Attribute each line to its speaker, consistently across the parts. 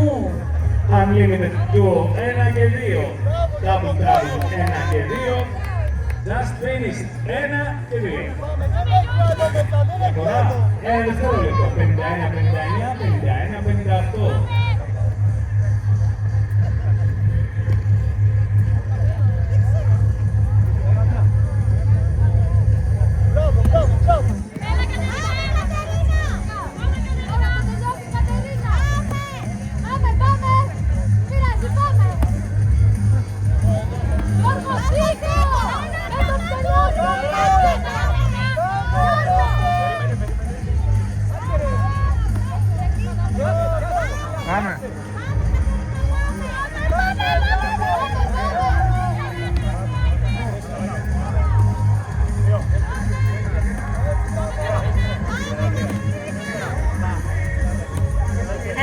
Speaker 1: μου.
Speaker 2: Unlimited Duo 1 και 2. Double Drive 1 και 2. Just Finished 1 και 2. Τώρα, ένα δευτερόλεπτο. 51-59, 51-58.
Speaker 3: Πάμε.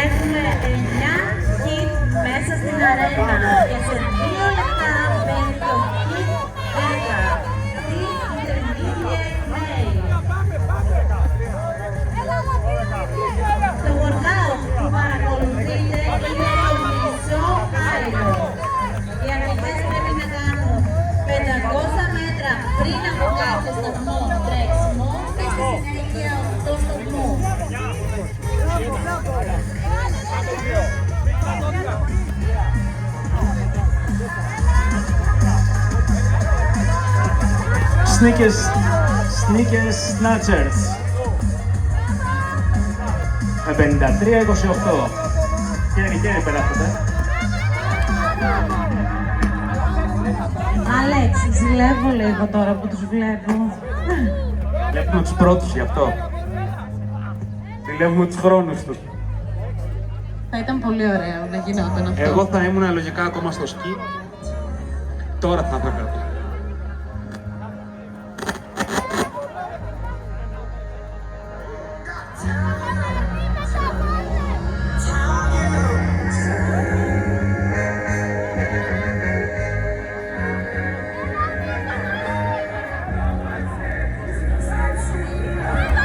Speaker 1: Έχουμε 9 hit μέσα στην αρένα και σε 2 λεπτά μπαίνει το hit 10, The Intermediate Male. Το workout που παρακολουθείτε είναι το μισό άριστο. Οι αθλητές πρέπει να κάνουν 500 μέτρα πριν από κάθε σταθμό τρέξιμο και στη συνέχεια 8 σταθμούς.
Speaker 2: Sneakers Snatchers. 53-28. Χέρι περάσατε.
Speaker 1: Άλεξ, ζηλεύω λίγο τώρα που τους βλέπω.
Speaker 2: Βλέπουμε τους πρώτους γι' αυτό. Ζηλεύουμε τους χρόνους τους.
Speaker 1: Θα ήταν πολύ ωραίο να γινόταν αυτό.
Speaker 2: Εγώ θα ήμουν λογικά ακόμα στο σκι. Τώρα θα έπρεπε.